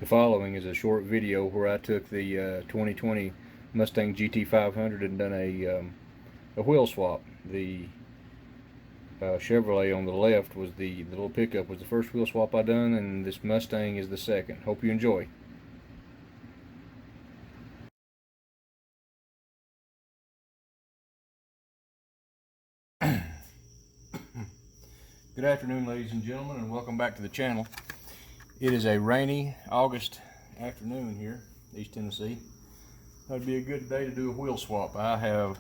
The following is a short video where I took the 2020 Mustang GT500 and done a wheel swap. The Chevrolet on the left was the little pickup was the first wheel swap I done, and this Mustang is the second. Hope you enjoy. Good afternoon, ladies and gentlemen, and welcome back to the channel. It is a rainy August afternoon here, East Tennessee. That'd be a good day to do a wheel swap. I have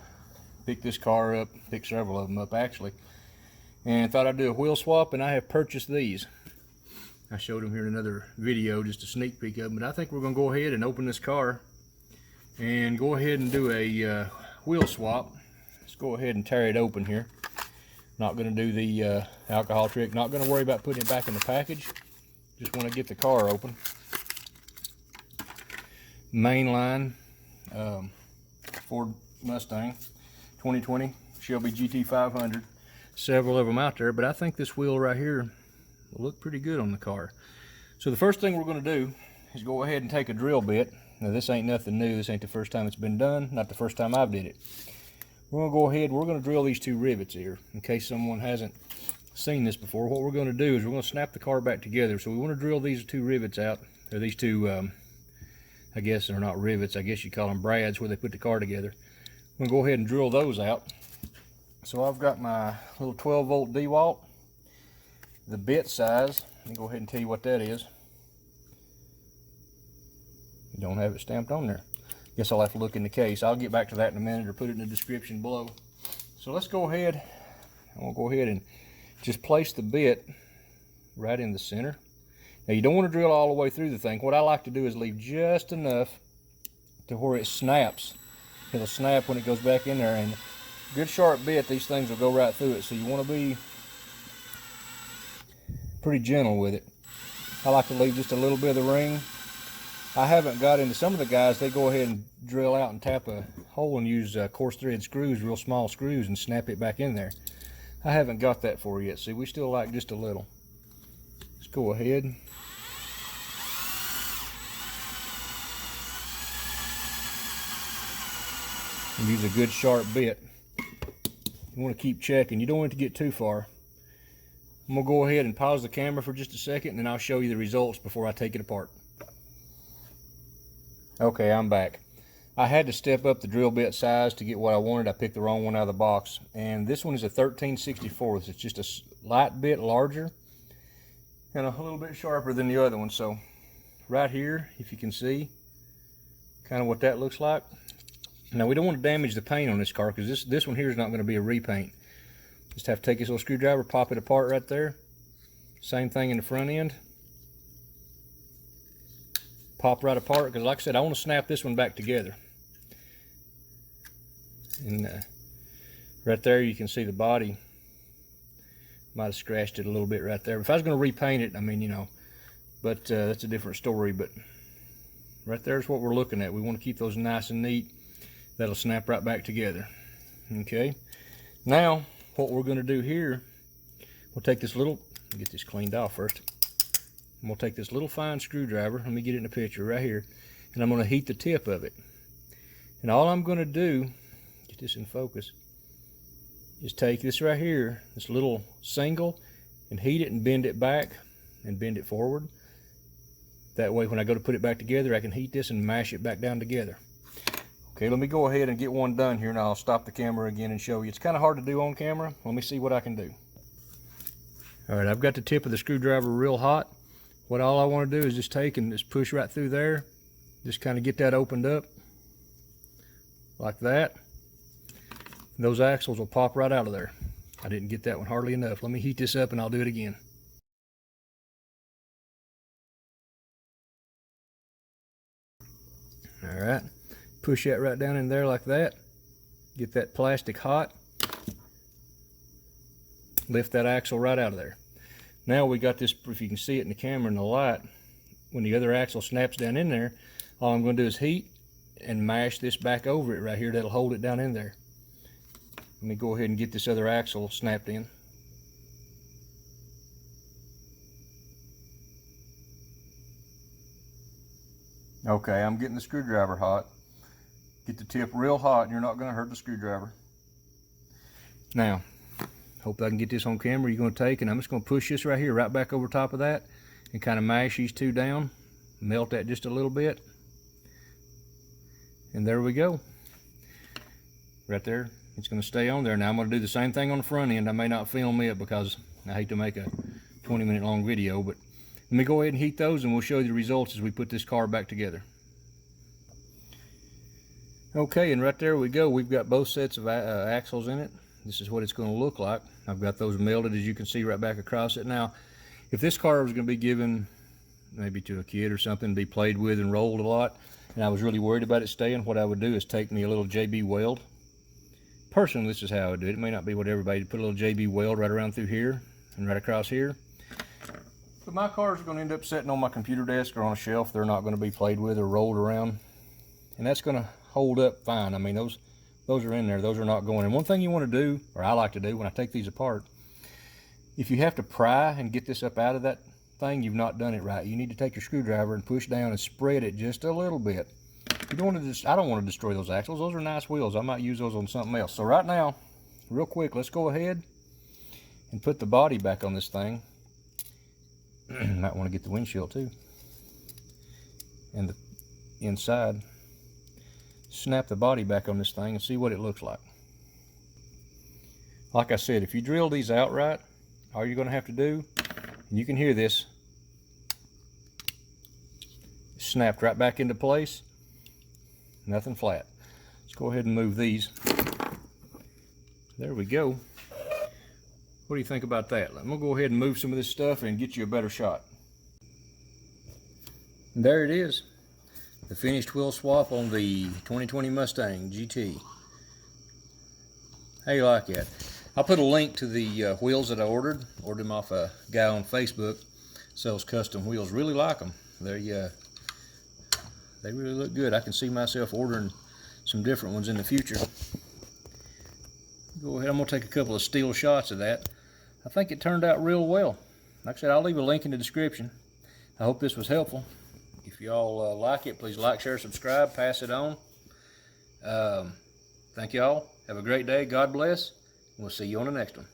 picked this car up, picked several of them up actually, and thought I'd do a wheel swap, and I have purchased these. I showed them here in another video, just a sneak peek of them, but I think we're going to go ahead and open this car and go ahead and do a wheel swap. Let's go ahead and tear it open here. Not going to do the alcohol trick, not going to worry about putting it back in the package. Just want to get the car open. Mainline Ford Mustang 2020 Shelby GT500. Several of them out there, but I think this wheel right here will look pretty good on the car. So the first thing we're going to do is go ahead and take a drill bit. Now this ain't nothing new. This ain't the first time it's been done. Not the first time I've did it. We're going to go ahead, we're going to drill these two rivets here in case someone hasn't seen this before. What we're going to do is we're going to snap the car back together. So we want to drill these two rivets out, or these two, I guess they're not rivets, I guess you call them brads, where they put the car together. I'm going to go ahead and drill those out. So I've got my little 12-volt DeWalt. The bit size, let me go ahead and tell you what that is. You don't have it stamped on there. Guess I'll have to look in the case. I'll get back to that in a minute, or put it in the description below. So let's go ahead. I'm going to go ahead and just place the bit right in the center. Now you don't want to drill all the way through the thing. What I like to do is leave just enough to where it snaps. It'll snap when it goes back in there, and good sharp bit, these things will go right through it. So you want to be pretty gentle with it. I like to leave just a little bit of the ring. I haven't got into, some of the guys, they go ahead and drill out and tap a hole and use coarse thread screws, real small screws, and snap it back in there. I haven't got that for yet. See, we still like just a little. Let's go ahead. And use a good sharp bit. You want to keep checking. You don't want it to get too far. I'm going to go ahead and pause the camera for just a second, and then I'll show you the results before I take it apart. Okay, I'm back. I had to step up the drill bit size to get what I wanted. I picked the wrong one out of the box, and this one is a 13/64. It's just a light bit larger and a little bit sharper than the other one. So right here, if you can see kind of what that looks like. Now we don't want to damage the paint on this car, because this one here is not going to be a repaint. Just have to take this little screwdriver, pop it apart right there. Same thing in the front end. Pop right apart, because like I said, I want to snap this one back together. And right there you can see the body. Might have scratched it a little bit right there. If I was going to repaint it, I mean, you know, but that's a different story. But right there's what we're looking at. We want to keep those nice and neat. That'll snap right back together. Okay, now what we're going to do here, we'll take this little, get this cleaned off first. I'm going to take this little fine screwdriver, let me get it in the picture right here, and I'm going to heat the tip of it. And all I'm going to do, get this in focus, is take this right here, this little single, and heat it and bend it back and bend it forward. That way when I go to put it back together, I can heat this and mash it back down together. Okay, let me go ahead and get one done here, and I'll stop the camera again and show you. It's kind of hard to do on camera. Let me see what I can do. All right, I've got the tip of the screwdriver real hot. What all I want to do is just take and just push right through there. Just kind of get that opened up like that. Those axles will pop right out of there. I didn't get that one hardly enough. Let me heat this up and I'll do it again. All right, push that right down in there like that. Get that plastic hot. Lift that axle right out of there. Now we got this, if you can see it in the camera in the light, when the other axle snaps down in there, all I'm going to do is heat and mash this back over it right here. That'll hold it down in there. Let me go ahead and get this other axle snapped in. Okay, I'm getting the screwdriver hot. Get the tip real hot and you're not going to hurt the screwdriver. Now, hope I can get this on camera. You're going to take, and I'm just going to push this right here, right back over top of that, and kind of mash these two down. Melt that just a little bit. And there we go. Right there. It's going to stay on there. Now I'm going to do the same thing on the front end. I may not film it because I hate to make a 20-minute long video, but let me go ahead and heat those and we'll show you the results as we put this car back together. Okay, and right there we go. We've got both sets of axles in it. This is what it's going to look like. I've got those melted, as you can see, right back across it. Now, if this car was going to be given maybe to a kid or something, be played with and rolled a lot, and I was really worried about it staying, what I would do is take me a little JB weld. Personally, this is how I would do it. It may not be what everybody, put a little JB weld right around through here and right across here. But my cars are going to end up sitting on my computer desk or on a shelf. They're not going to be played with or rolled around. And that's going to hold up fine. I mean, those are in there. Those are not going. And one thing you want to do, or I like to do when I take these apart, if you have to pry and get this up out of that thing, you've not done it right. You need to take your screwdriver and push down and spread it just a little bit. You don't want to I don't want to destroy those axles. Those are nice wheels. I might use those on something else. So right now, real quick, let's go ahead and put the body back on this thing. Might want to get the windshield too. And the inside. Snap the body back on this thing and see what it looks like. Like I said, if you drill these out right, all you're going to have to do, and you can hear this, snapped right back into place. Nothing flat. Let's go ahead and move these. There we go. What do you think about that? I'm going to go ahead and move some of this stuff and get you a better shot. And there it is. The finished wheel swap on the 2020 Mustang GT. How you like that? I'll put a link to the wheels that I ordered. Ordered them off a guy on Facebook. Sells custom wheels. Really like them. They really look good. I can see myself ordering some different ones in the future. Go ahead. I'm going to take a couple of still shots of that. I think it turned out real well. Like I said, I'll leave a link in the description. I hope this was helpful. If y'all like it, please like, share, subscribe, pass it on. Thank y'all. Have a great day. God bless. We'll see you on the next one.